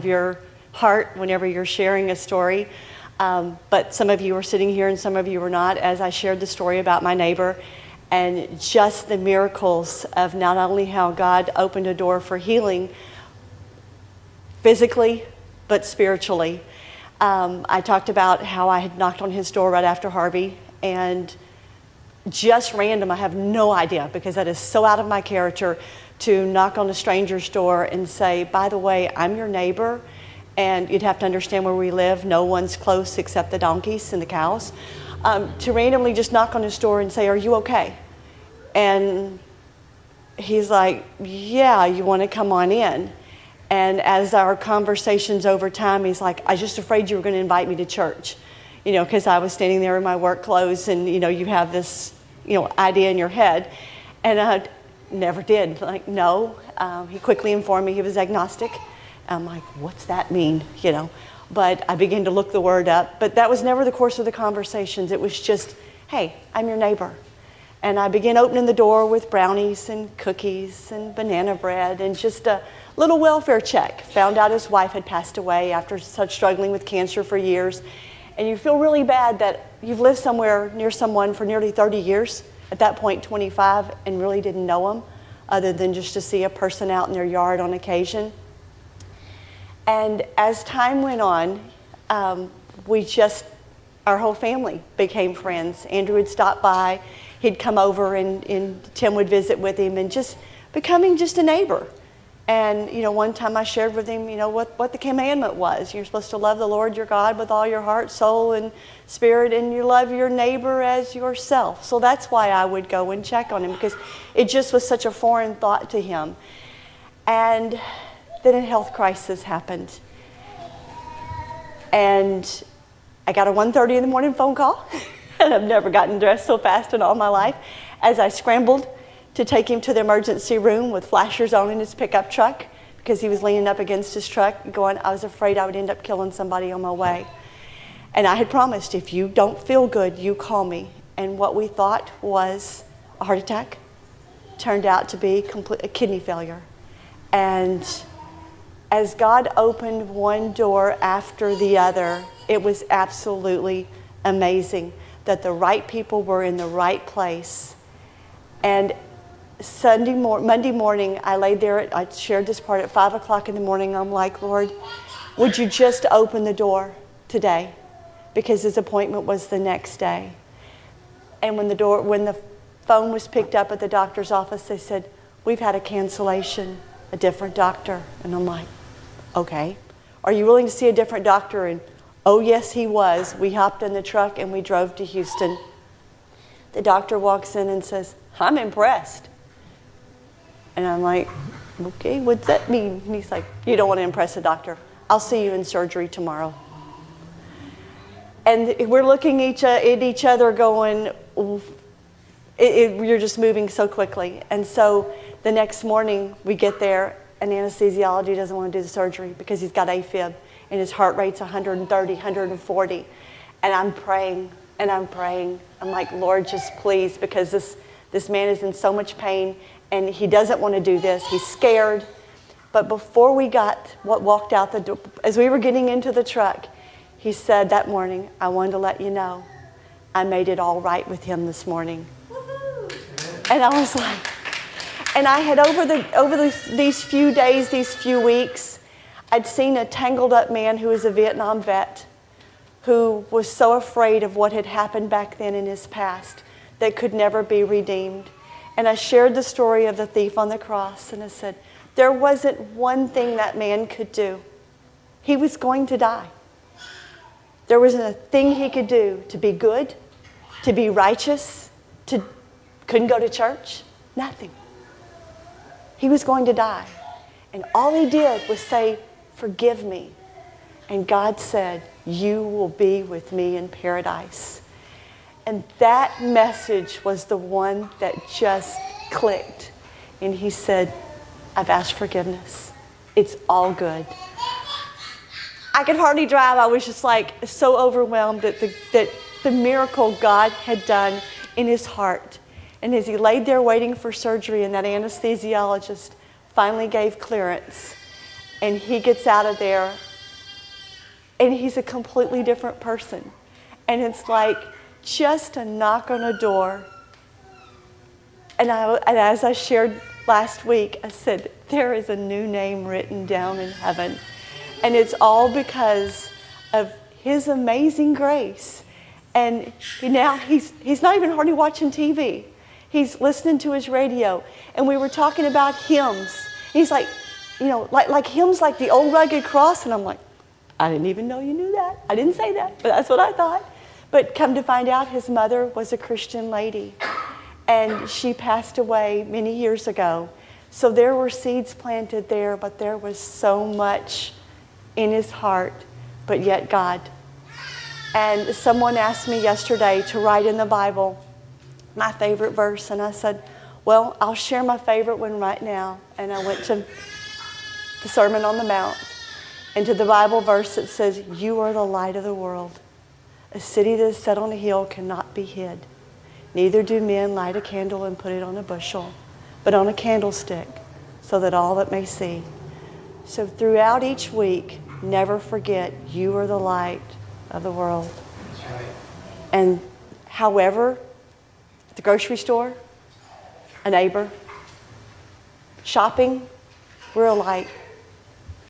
your heart whenever you're sharing a story. But some of you are sitting here and some of you are not, as I shared the story about my neighbor and just the miracles of not only how God opened a door for healing physically, but spiritually. I talked about how I had knocked on his door right after Harvey, and just random, I have no idea, because that is so out of my character, to knock on a stranger's door and say, by the way, I'm your neighbor, and you'd have to understand where we live, no one's close except the donkeys and the cows. To randomly just knock on his door and say, are you okay? And he's like, yeah, you want to come on in? And as our conversations over time, he's like, I was just afraid you were going to invite me to church, because I was standing there in my work clothes, and you have this idea in your head. And I never did. Like, no. He quickly informed me he was agnostic. I'm like, what's that mean? But I began to look the word up. But that was never the course of the conversations. It was just, hey, I'm your neighbor. And I began opening the door with brownies and cookies and banana bread and just a little welfare check. Found out his wife had passed away after struggling with cancer for years. And you feel really bad that you've lived somewhere near someone for nearly 30 years, at that point 25, and really didn't know them, other than just to see a person out in their yard on occasion. And as time went on, our whole family became friends. Andrew would stop by, he'd come over, and Tim would visit with him, and just becoming just a neighbor. And, one time I shared with him, what the commandment was. You're supposed to love the Lord your God with all your heart, soul, and spirit, and you love your neighbor as yourself. So that's why I would go and check on him, because it just was such a foreign thought to him. And then a health crisis happened. And I got a 1:30 in the morning phone call, and I've never gotten dressed so fast in all my life, as I scrambled to take him to the emergency room with flashers on in his pickup truck, because he was leaning up against his truck going, I was afraid I would end up killing somebody on my way. And I had promised, if you don't feel good, you call me. And what we thought was a heart attack turned out to be a kidney failure. And as God opened one door after the other, it was absolutely amazing that the right people were in the right place. And Monday morning, I laid there, I shared this part at 5 o'clock in the morning. I'm like, Lord, would you just open the door today? Because his appointment was the next day. And when the phone was picked up at the doctor's office, they said, we've had a cancellation, a different doctor. And I'm like, okay. Are you willing to see a different doctor? And oh, yes, he was. We hopped in the truck and we drove to Houston. The doctor walks in and says, I'm impressed. And I'm like, okay, what's that mean? And he's like, you don't want to impress the doctor. I'll see you in surgery tomorrow. And we're looking at each other going, you're just moving so quickly. And so the next morning we get there, and anesthesiology doesn't want to do the surgery because he's got AFib and his heart rate's 130, 140. And I'm praying and I'm praying. I'm like, Lord, just please, because this man is in so much pain and he doesn't want to do this. He's scared. But before we walked out the door, as we were getting into the truck, he said that morning, I wanted to let you know I made it all right with him this morning. And I was like, and I had over these few days, these few weeks, I'd seen a tangled up man who was a Vietnam vet who was so afraid of what had happened back then in his past that could never be redeemed. And I shared the story of the thief on the cross, and I said, there wasn't one thing that man could do. He was going to die. There wasn't a thing he could do to be good, to be righteous, couldn't go to church, nothing. He was going to die. And all he did was say, forgive me. And God said, you will be with me in paradise. And that message was the one that just clicked. And he said, I've asked forgiveness. It's all good. I could hardly drive. I was just like so overwhelmed that the miracle God had done in his heart. And as he laid there waiting for surgery, and that anesthesiologist finally gave clearance, And he gets out of there, and he's a completely different person. And it's like just a knock on a door. And as I shared last week, I said, there is a new name written down in heaven. And it's all because of his amazing grace. And now he's not even hardly watching TV. He's listening to his radio. And we were talking about hymns. He's like, you know, like hymns like the Old Rugged Cross. And I'm like, I didn't even know you knew that. I didn't say that, but that's what I thought. But come to find out, his mother was a Christian lady. And she passed away many years ago. So there were seeds planted there, but there was so much in his heart, but yet God. And someone asked me yesterday to write in the Bible my favorite verse. And I said, well, I'll share my favorite one right now. And I went to the Sermon on the Mount and to the Bible verse that says, you are the light of the world. A city that is set on a hill cannot be hid. Neither do men light a candle and put it on a bushel, but on a candlestick, so that all that may see. So throughout each week, never forget you are the light of the world. That's right. And however, at the grocery store, a neighbor, shopping, we're a light.